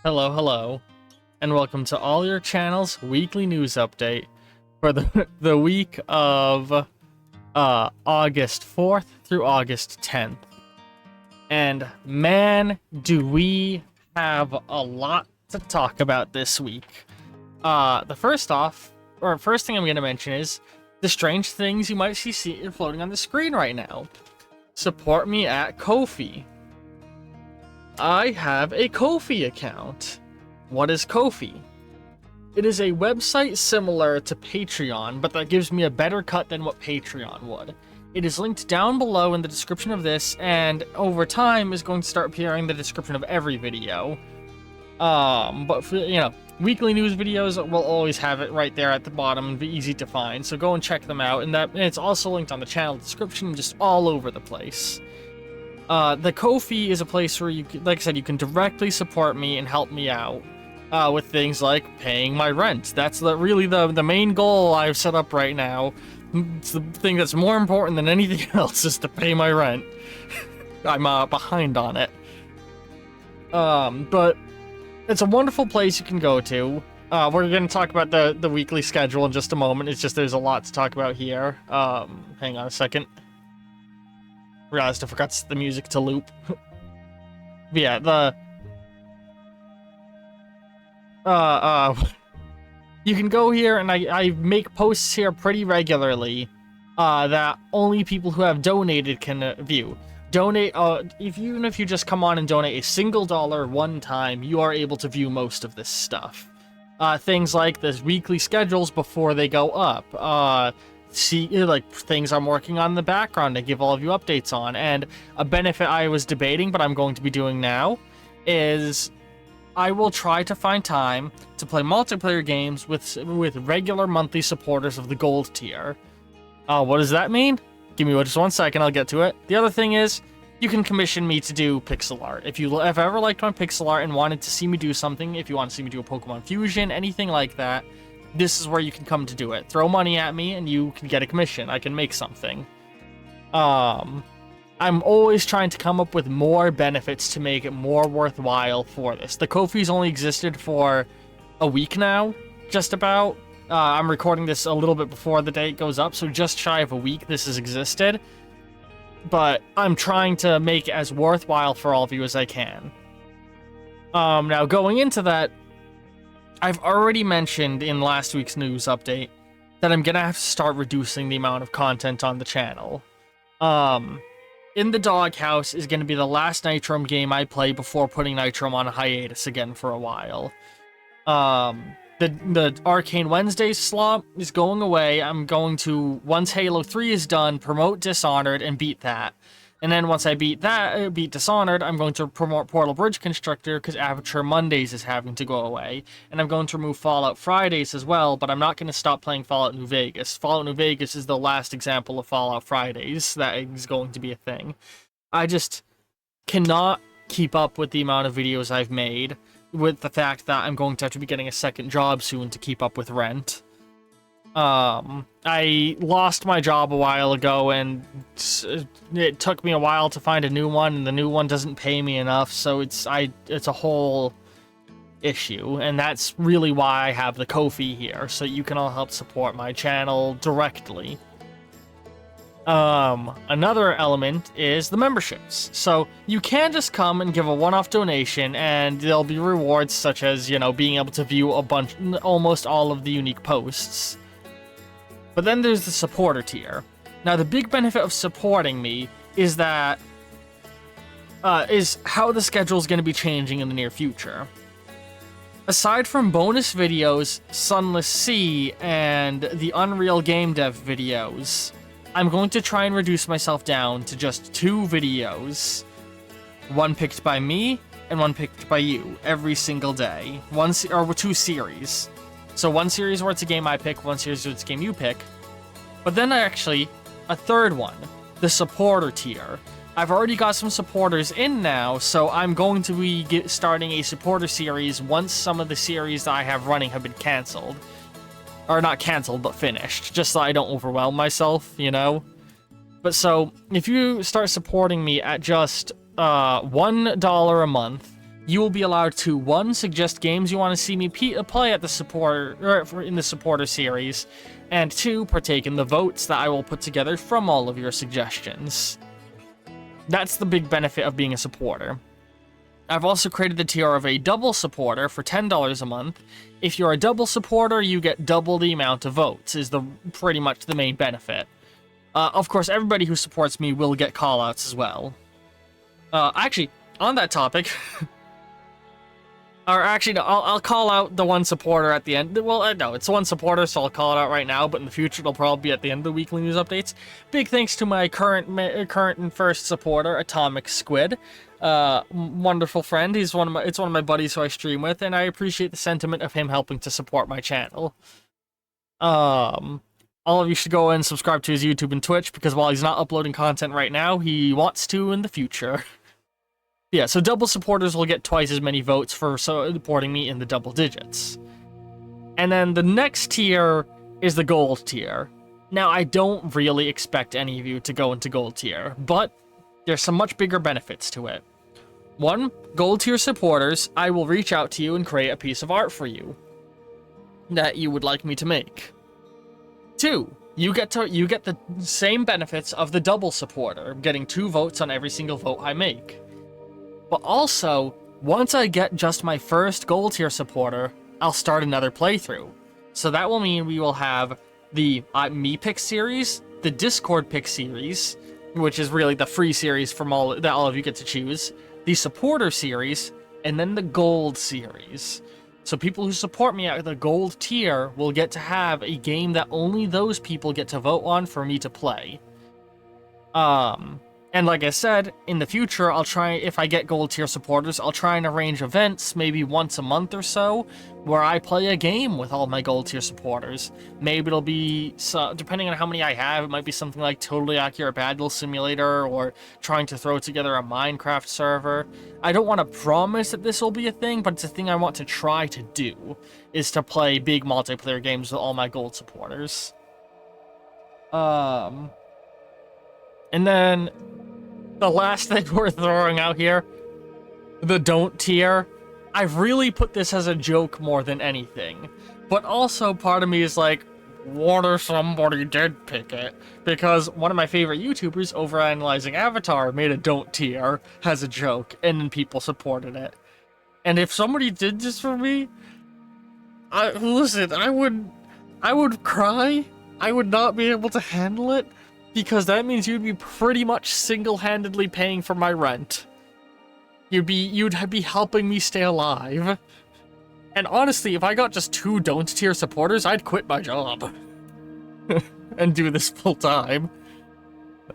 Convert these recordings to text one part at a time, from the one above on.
Hello, hello, and welcome to All Your Channel's weekly news update for the week of August 4th through August 10th. And man, do we have a lot to talk about this week. The first thing I'm going to mention is the strange things you might see floating on the screen right now. Support me at Ko-fi. I have a Ko-fi account. What is Ko-fi? It is a website similar to Patreon, but that gives me a better cut than what Patreon would. It is linked down below in the description of this, and over time is going to start appearing in the description of every video. But for, weekly news videos will always have it right there at the bottom and be easy to find, so go and check them out, and it's also linked on the channel description, just all over the place. The Ko-fi is a place where like I said, you can directly support me and help me out with things like paying my rent. That's really the main goal I've set up right now. It's the thing that's more important than anything else is to pay my rent. I'm behind on it. But it's a wonderful place you can go to. We're going to talk about the weekly schedule in just a moment. It's just there's a lot to talk about here. Hang on a second. Realized I forgot the music to loop. Yeah, you can go here, and I make posts here pretty regularly that only people who have donated can view. Donate, even if you just come on and donate a single dollar one time, you are able to view most of this stuff. Things like the weekly schedules before they go up, things I'm working on in the background to give all of you updates on. And a benefit I was debating, but I'm going to be doing now, is I will try to find time to play multiplayer games with regular monthly supporters of the gold tier. What does that mean? Give me just 1 second, I'll get to it. The other thing is, you can commission me to do pixel art. If you have ever liked my pixel art and wanted to see me do something, if you want to see me do a Pokemon Fusion, anything like that, this is where you can come to do it. Throw money at me and you can get a commission. I can make something. I'm always trying to come up with more benefits to make it more worthwhile for this. The Ko-fi's only existed for a week now, just about. I'm recording this a little bit before the date goes up, so just shy of a week this has existed. But I'm trying to make it as worthwhile for all of you as I can. Now, going into that, I've already mentioned in last week's news update that I'm gonna have to start reducing the amount of content on the channel. In the Doghouse is gonna be the last Nitrom game I play before putting Nitrom on a hiatus again for a while. The Arcane Wednesdays slot is going away. I'm going to, once Halo 3 is done, promote Dishonored and beat that. And then once I beat Dishonored, I'm going to promote Portal Bridge Constructor because Aperture Mondays is having to go away. And I'm going to remove Fallout Fridays as well, but I'm not going to stop playing Fallout New Vegas. Fallout New Vegas is the last example of Fallout Fridays that is going to be a thing. I just cannot keep up with the amount of videos I've made, with the fact that I'm going to have to be getting a second job soon to keep up with rent. I lost my job a while ago, and it took me a while to find a new one, and the new one doesn't pay me enough, so it's a whole issue, and that's really why I have the Ko-fi here, so you can all help support my channel directly. Another element is the memberships. So you can just come and give a one-off donation, and there'll be rewards such as, being able to view almost all of the unique posts. But then there's the supporter tier. Now, the big benefit of supporting me is that is how the schedule is going to be changing in the near future. Aside from bonus videos, Sunless Sea, and the Unreal Game Dev videos, I'm going to try and reduce myself down to just 2 videos. One picked by me, and one picked by you, every single day. 2 series. So 1 series where it's a game I pick, 1 series where it's a game you pick. But then actually, a third one, the supporter tier. I've already got some supporters in now, so I'm going to be starting a supporter series once some of the series that I have running have been cancelled. Or not cancelled, but finished, just so I don't overwhelm myself, But so, if you start supporting me at just $1 a month, you will be allowed to, 1, suggest games you want to see me play at the supporter, or in the supporter series, and 2, partake in the votes that I will put together from all of your suggestions. That's the big benefit of being a supporter. I've also created the tier of a double supporter for $10 a month. If you're a double supporter, you get double the amount of votes, is pretty much the main benefit. Of course, everybody who supports me will get callouts as well. Actually, on that topic... Or actually, no, I'll call out the one supporter at the end. Well, no, it's one supporter, so I'll call it out right now, but in the future, it'll probably be at the end of the weekly news updates. Big thanks to my current and first supporter, Atomic Squid. Wonderful friend. It's one of my buddies who I stream with, and I appreciate the sentiment of him helping to support my channel. All of you should go and subscribe to his YouTube and Twitch, because while he's not uploading content right now, he wants to in the future. Yeah, so double supporters will get twice as many votes for supporting me in the double digits. And then the next tier is the gold tier. Now, I don't really expect any of you to go into gold tier, but there's some much bigger benefits to it. 1, gold tier supporters, I will reach out to you and create a piece of art for you that you would like me to make. 2, you get the same benefits of the double supporter, getting 2 votes on every single vote I make. But also, once I get just my first gold tier supporter, I'll start another playthrough. So that will mean we will have the Me Pick series, the Discord Pick series, which is really the free series from all of you get to choose, the supporter series, and then the gold series. So people who support me at the gold tier will get to have a game that only those people get to vote on for me to play. And like I said, in the future, I'll try, if I get gold tier supporters, I'll try and arrange events, maybe once a month or so, where I play a game with all my gold tier supporters. Maybe it'll be, depending on how many I have, it might be something like Totally Accurate Battle Simulator, or trying to throw together a Minecraft server. I don't want to promise that this will be a thing, but it's a thing I want to try to do, is to play big multiplayer games with all my gold supporters. And then the last thing we're throwing out here, the don't tier. I've really put this as a joke more than anything. But also part of me is like, what if somebody did pick it? Because one of my favorite YouTubers, Overanalyzing Avatar, made a don't tier as a joke, and then people supported it. And if somebody did this for me, listen, I would cry. I would not be able to handle it. Because that means you'd be pretty much single-handedly paying for my rent. You'd be helping me stay alive. And honestly, if I got just 2 don't tier supporters, I'd quit my job. And do this full time.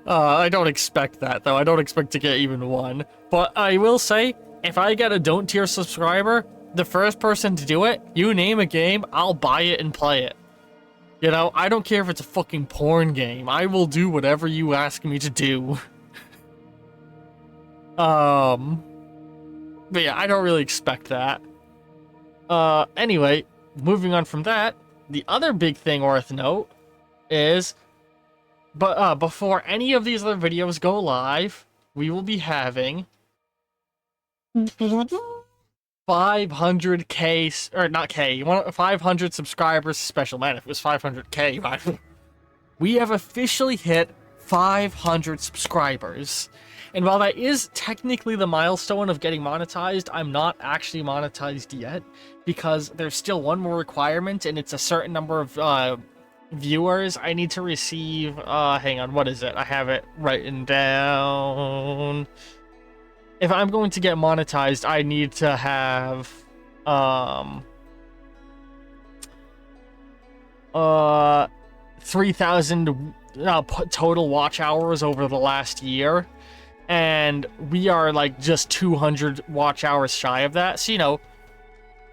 I don't expect that, though. I don't expect to get even 1. But I will say, if I get a don't tier subscriber, the first person to do it, you name a game, I'll buy it and play it. You know, I don't care if it's a fucking porn game. I will do whatever you ask me to do. But yeah, I don't really expect that. Anyway, moving on from that, the other big thing worth note is, before any of these other videos go live, we will be having 500k, or not K, 500 subscribers special. Man, if it was 500k, we have officially hit 500 subscribers. And while that is technically the milestone of getting monetized, I'm not actually monetized yet, because there's still one more requirement, and it's a certain number of viewers I need to receive. Hang on, what is it? I have it written down. If I'm going to get monetized, I need to have 3,000 total watch hours over the last year, and we are like just 200 watch hours shy of that. So, you know,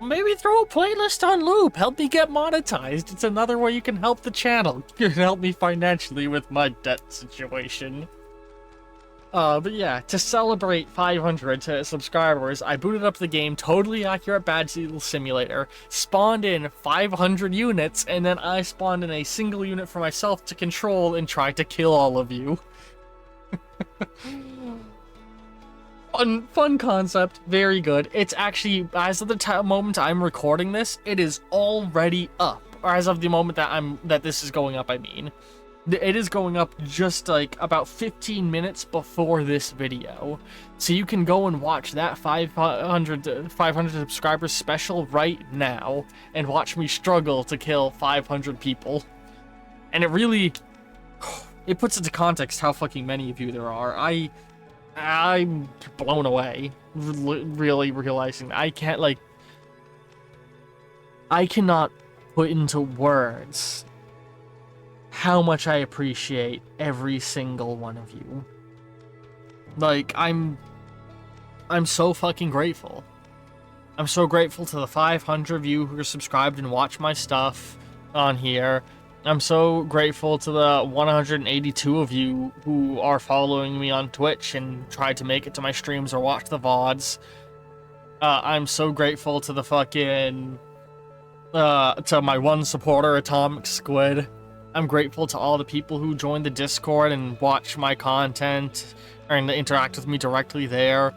maybe throw a playlist on loop, help me get monetized. It's another way you can help the channel. You can help me financially with my debt situation. But yeah, to celebrate 500 subscribers, I booted up the game Totally Accurate Battle Simulator, spawned in 500 units, and then I spawned in a single unit for myself to control and try to kill all of you. fun concept, very good. It's actually, as of the moment I'm recording this, it is already up. Or as of the moment that this is going up, I mean. It is going up just like about 15 minutes before this video. So you can go and watch that 500 subscribers special right now and watch me struggle to kill 500 people. And it really, it puts into context how fucking many of you there are. I'm blown away, really realizing that I cannot put into words how much I appreciate every single one of you. Like, I'm so fucking grateful. I'm so grateful to the 500 of you who are subscribed and watch my stuff on here. I'm so grateful to the 182 of you who are following me on Twitch and try to make it to my streams or watch the VODs. I'm so grateful to the fucking, to my one supporter, Atomic Squid. I'm grateful to all the people who join the Discord and watch my content and interact with me directly there.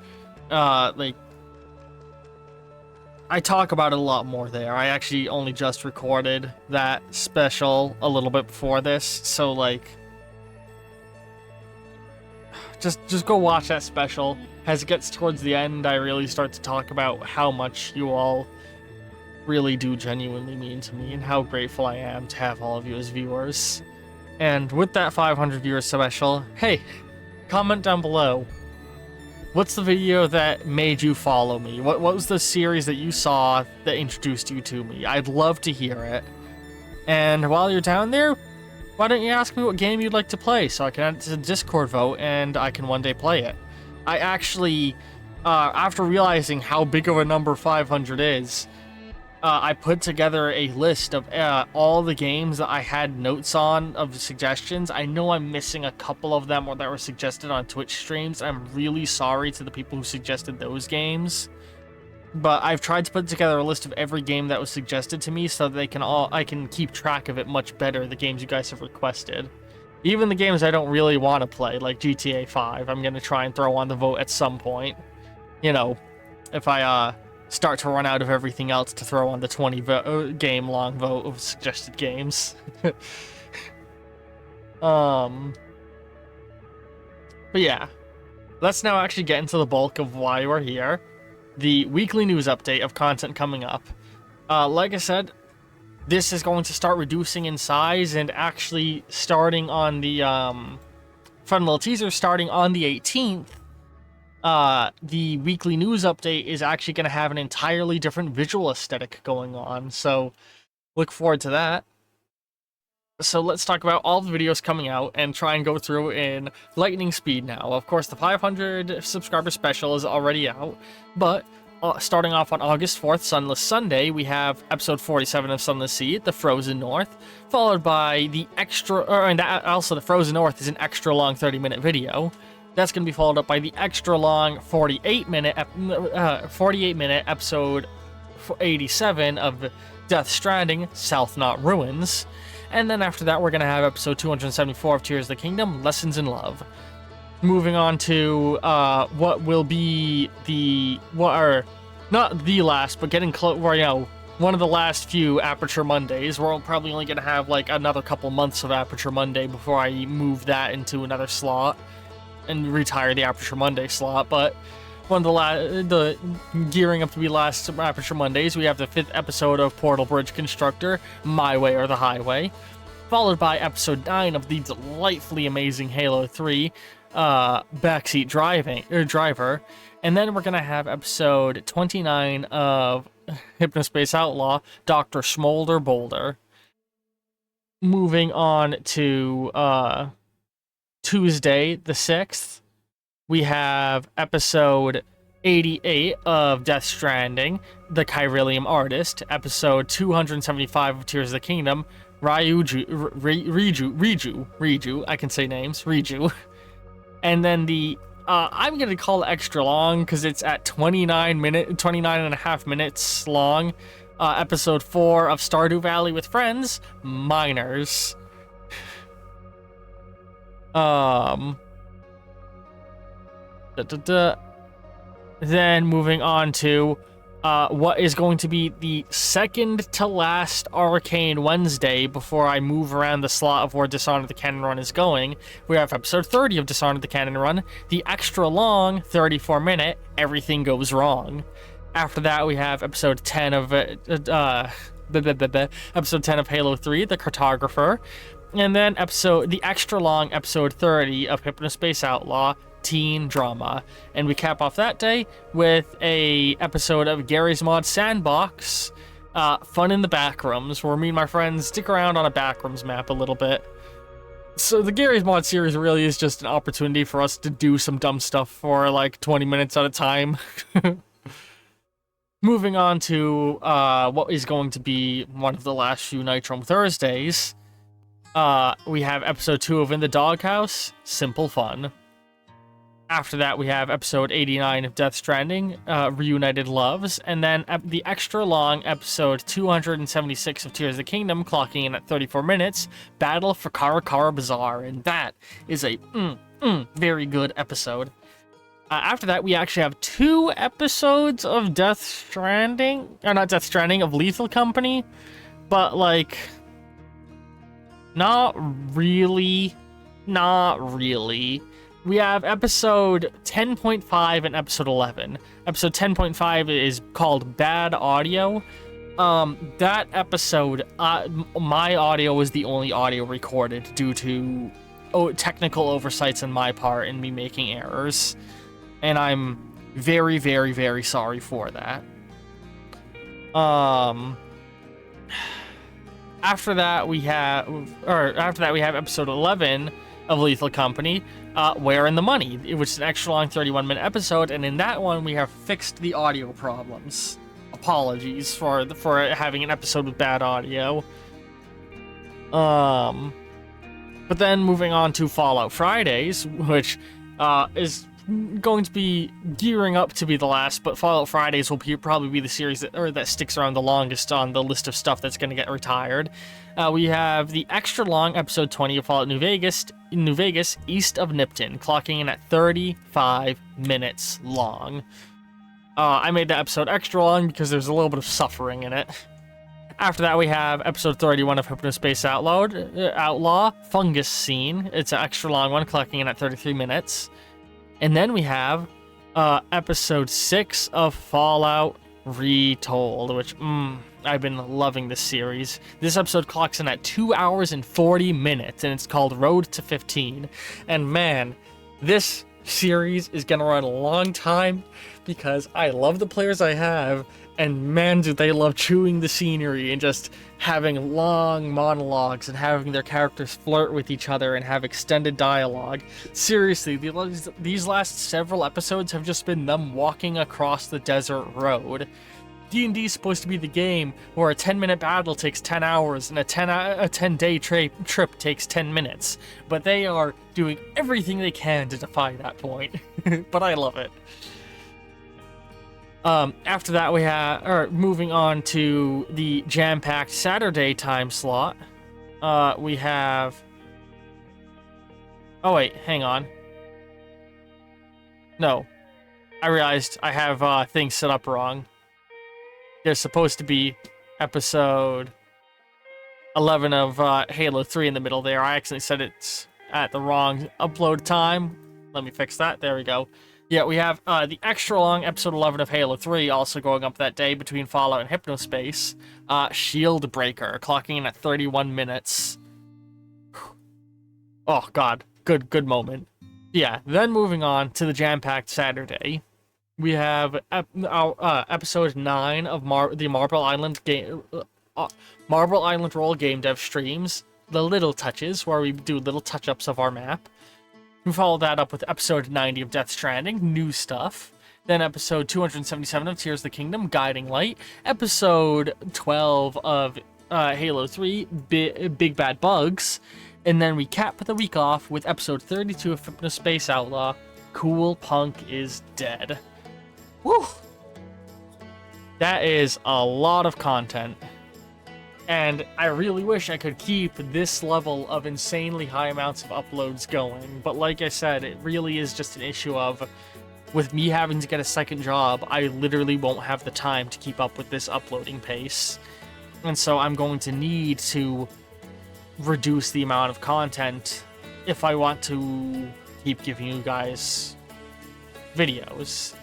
Like, I talk about it a lot more there. I actually only just recorded that special a little bit before this, so like, just go watch that special. As it gets towards the end, I really start to talk about how much you all really do genuinely mean to me and how grateful I am to have all of you as viewers. And with that 500 viewers special, hey, comment down below. What's the video that made you follow me? What was the series that you saw that introduced you to me? I'd love to hear it. And while you're down there, why don't you ask me what game you'd like to play so I can add it to the Discord vote and I can one day play it. I actually, after realizing how big of a number 500 is, I put together a list of all the games that I had notes on of suggestions. I know I'm missing a couple of them that were suggested on Twitch streams. I'm really sorry to the people who suggested those games. But I've tried to put together a list of every game that was suggested to me so that I can keep track of it much better, the games you guys have requested. Even the games I don't really want to play, like GTA 5, I'm going to try and throw on the vote at some point. You know, if I start to run out of everything else to throw on the 20 game long vote of suggested games. But yeah, let's now actually get into the bulk of why we're here. The weekly news update of content coming up. Like I said, this is going to start reducing in size and actually starting on the fun little teaser, starting on the 18th. The weekly news update is actually going to have an entirely different visual aesthetic going on, so look forward to that. So let's talk about all the videos coming out and try and go through in lightning speed now. Of course, the 500 subscriber special is already out, but starting off on August 4th, Sunless Sunday, we have episode 47 of Sunless Sea, The Frozen North, followed by the also The Frozen North is an extra long 30-minute video. That's going to be followed up by the extra long 48-minute episode 87 of Death Stranding, South Not Ruins. And then after that, we're going to have episode 274 of Tears of the Kingdom, Lessons in Love. Moving on to what will be not the last, but getting close, one of the last few Aperture Mondays. We're probably only going to have like another couple months of Aperture Monday before I move that into another slot and retire the Aperture Monday slot, but one of the gearing up to be last Aperture Mondays, we have the 5th episode of Portal Bridge Constructor, My Way or the Highway, followed by episode 9 of the delightfully amazing Halo 3, Backseat Driver, and then we're gonna have episode 29 of Hypnospace Outlaw, Dr. Smolder Boulder. Moving on to Tuesday the 6th, we have episode 88 of Death Stranding, The Kyrillium Artist, episode 275 of Tears of the Kingdom, Riju, I can say names, Riju. And then the, I'm going to call it extra long because it's at 29 and a half minutes long, episode 4 of Stardew Valley with Friends, Miners. Then moving on to what is going to be the second to last Arcane Wednesday before I move around the slot of where Dishonored the Canon Run is going. We have episode 30 of Dishonored the Canon Run, the extra long 34-minute Everything Goes Wrong. After that, we have episode 10 of episode 10 of Halo 3, The Cartographer, and then the extra long episode 30 of Hypnospace Outlaw, Teen Drama. And we cap off that day with a episode of Gary's Mod Sandbox, Fun in the Backrooms, where me and my friends stick around on a backrooms map a little bit. So the Gary's Mod series really is just an opportunity for us to do some dumb stuff for like 20 minutes at a time. Moving on to what is going to be one of the last few Nitro Thursdays, we have episode 2 of In the Doghouse, Simple Fun. After that, we have episode 89 of Death Stranding, Reunited Loves, and then the extra long episode 276 of Tears of the Kingdom, clocking in at 34 minutes, Battle for Kara Kara Bazaar, and that is a very good episode. After that, we actually have 2 episodes of Death Stranding, or not Death Stranding, of Lethal Company, but like, not really. We have episode 10.5 and episode 11. Episode 10.5 is called Bad Audio. That episode, my audio was the only audio recorded due to technical oversights on my part and me making errors. And I'm very, very, very sorry for that. After that we have episode 11 of Lethal Company, Where in the Money, which is an extra long 31-minute episode, and in that one we have fixed the audio problems. Apologies for having an episode with bad audio. But then moving on to Fallout Fridays, which is going to be gearing up to be the last, but Fallout Fridays will probably be the series that sticks around the longest on the list of stuff that's going to get retired. We have the extra long episode 20 of Fallout New Vegas, East of Nipton, clocking in at 35 minutes long. I made that episode extra long because there's a little bit of suffering in it. After that, we have episode 31 of Hypnospace Outlaw, Fungus Scene. It's an extra long one, clocking in at 33 minutes. And then we have episode 6 of Fallout Retold, which, I've been loving this series. This episode clocks in at 2 hours and 40 minutes, and it's called Road to 15. And man, this series is gonna run a long time because I love the players I have, and man, do they love chewing the scenery and just having long monologues and having their characters flirt with each other and have extended dialogue. Seriously, these last several episodes have just been them walking across the desert road. D&D is supposed to be the game where a 10-minute battle takes 10 hours and a 10-day trip takes 10 minutes. But they are doing everything they can to defy that point. But I love it. After that, we have, moving on to the jam-packed Saturday time slot. We have, oh wait, hang on. No, I realized I have things set up wrong. There's supposed to be episode 11 of Halo 3 in the middle there. I accidentally set it at the wrong upload time. Let me fix that. There we go. Yeah, we have the extra long episode 11 of Halo 3 also going up that day between Fallout and Hypnospace. Shield Breaker, clocking in at 31 minutes. Oh god, good moment. Yeah, then moving on to the jam-packed Saturday. We have episode 9 of the Marble Island Roll Game Dev streams, The Little Touches, where we do little touch-ups of our map. We follow that up with episode 90 of Death Stranding, new stuff. Then episode 277 of Tears of the Kingdom, Guiding Light. Episode 12 of Halo 3, Big Bad Bugs. And then we cap the week off with episode 32 of Hypnospace Outlaw, Cool Punk is Dead. Woo! That is a lot of content. And I really wish I could keep this level of insanely high amounts of uploads going. But like I said, it really is just an issue of with me having to get a second job, I literally won't have the time to keep up with this uploading pace. And so I'm going to need to reduce the amount of content if I want to keep giving you guys videos.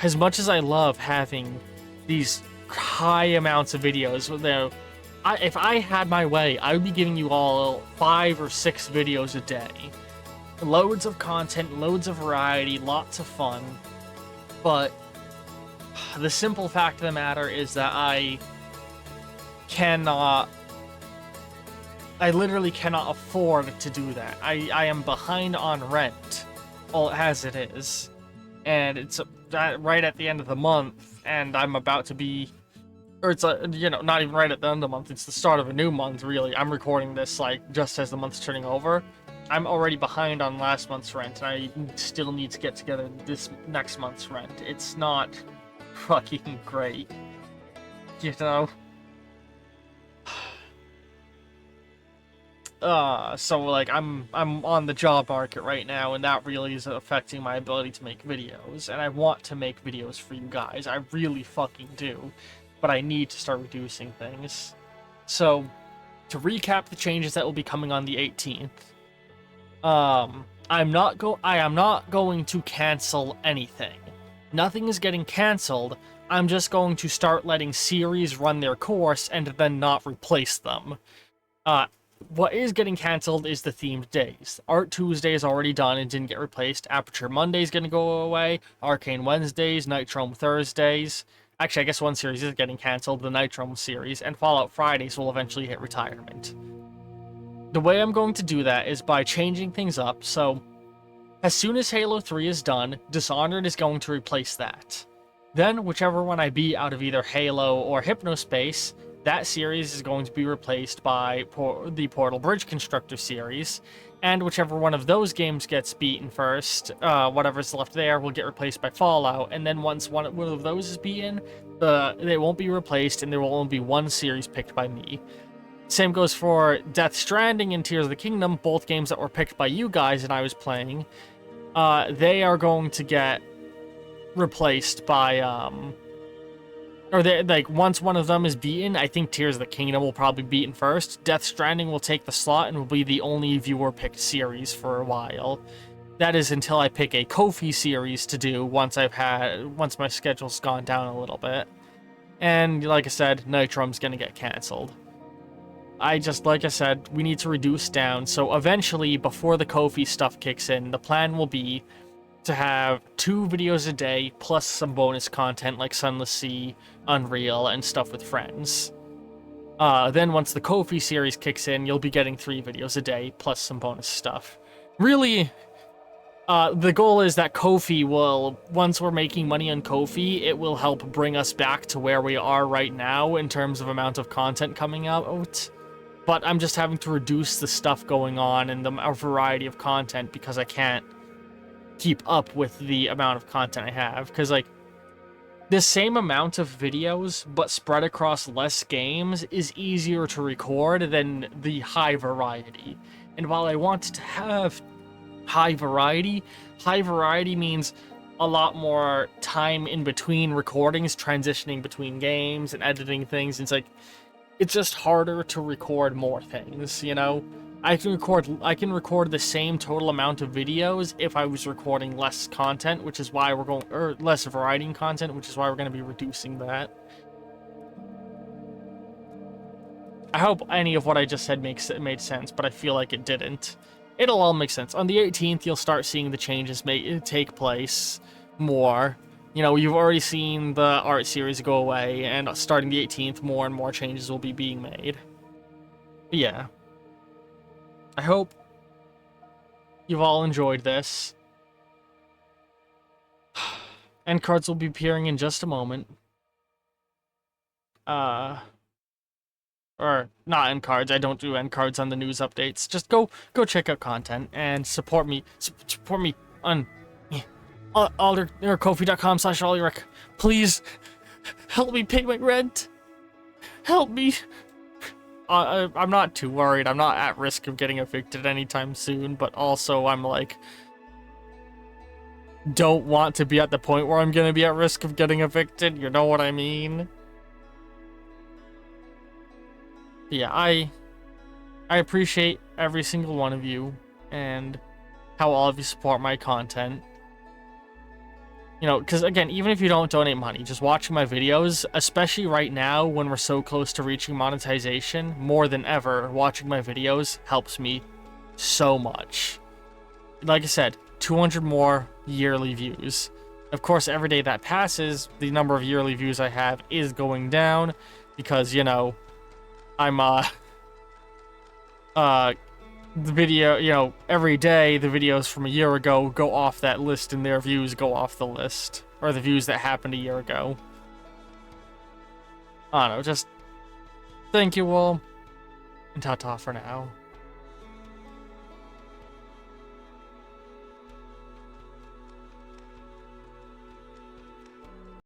As much as I love having these high amounts of videos, if I had my way, I would be giving you all 5 or 6 videos a day. Loads of content, loads of variety, lots of fun. But the simple fact of the matter is that I literally cannot afford to do that. I am behind on rent, as it is. And it's right at the end of the month, and I'm about to be... Or it's, not even right at the end of the month, it's the start of a new month, really. I'm recording this, just as the month's turning over. I'm already behind on last month's rent, and I still need to get together this next month's rent. It's not fucking great. So, I'm on the job market right now, and that really is affecting my ability to make videos. And I want to make videos for you guys. I really fucking do. But I need to start reducing things. So, to recap the changes that will be coming on the 18th, I am not going to cancel anything. Nothing is getting canceled. I'm just going to start letting series run their course and then not replace them. What is getting canceled is the themed days. Art Tuesday is already done and didn't get replaced. Aperture Monday is going to go away. Arcane Wednesdays, Nitrome Thursdays. Actually, I guess one series is getting canceled, the Nitrome series, and Fallout Fridays will eventually hit retirement. The way I'm going to do that is by changing things up, so as soon as Halo 3 is done, Dishonored is going to replace that. Then, whichever one I beat out of either Halo or Hypnospace, that series is going to be replaced by the Portal Bridge Constructor series, and whichever one of those games gets beaten first, whatever's left there will get replaced by Fallout, and then once one of those is beaten, they won't be replaced, and there will only be one series picked by me. Same goes for Death Stranding and Tears of the Kingdom, both games that were picked by you guys and I was playing. They are going to get replaced by, once one of them is beaten, I think Tears of the Kingdom will probably be beaten first. Death Stranding will take the slot and will be the only viewer-picked series for a while. That is until I pick a Ko-fi series to do once my schedule's gone down a little bit. And like I said, Nitrome's gonna get canceled. Like I said, we need to reduce down, so eventually, before the Ko-fi stuff kicks in, the plan will be to have 2 videos a day, plus some bonus content like Sunless Sea, Unreal, and stuff with friends. Then once the Ko-fi series kicks in, you'll be getting 3 videos a day, plus some bonus stuff. Really, the goal is that Ko-fi will, once we're making money on Ko-fi, it will help bring us back to where we are right now in terms of amount of content coming out. But I'm just having to reduce the stuff going on and the variety of content because I can't keep up with the amount of content I have. Because, the same amount of videos, but spread across less games, is easier to record than the high variety. And while I want to have high variety means a lot more time in between recordings, transitioning between games and editing things. It's just harder to record more things, I can record the same total amount of videos if I was recording less content, which is why less variety in content, which is why we're going to be reducing that. I hope any of what I just said made sense, but I feel like it didn't. It'll all make sense. On the 18th, you'll start seeing the changes take place more. You've already seen the art series go away, and starting the 18th, more and more changes will be being made. But yeah. I hope you've all enjoyed this. End cards will be appearing in just a moment. Or not end cards. I don't do end cards on the news updates. Just go check out content and support me. Support me on Ko-fi.com/Ollyrick. Please help me pay my rent. Help me. I'm not too worried. I'm not at risk of getting evicted anytime soon, but also I'm don't want to be at the point where I'm going to be at risk of getting evicted. You know what I mean? But yeah, I appreciate every single one of you and how all of you support my content. You know, because again, even if you don't donate money, just watching my videos, especially right now when we're so close to reaching monetization, more than ever, watching my videos helps me so much. Like I said, 200 more yearly views. Of course, every day that passes, the number of yearly views I have is going down because, you know, I'm, the video, you know, every day the videos from a year ago go off that list and their views go off the list. Or the views that happened a year ago. I don't know, just thank you all. And ta-ta for now.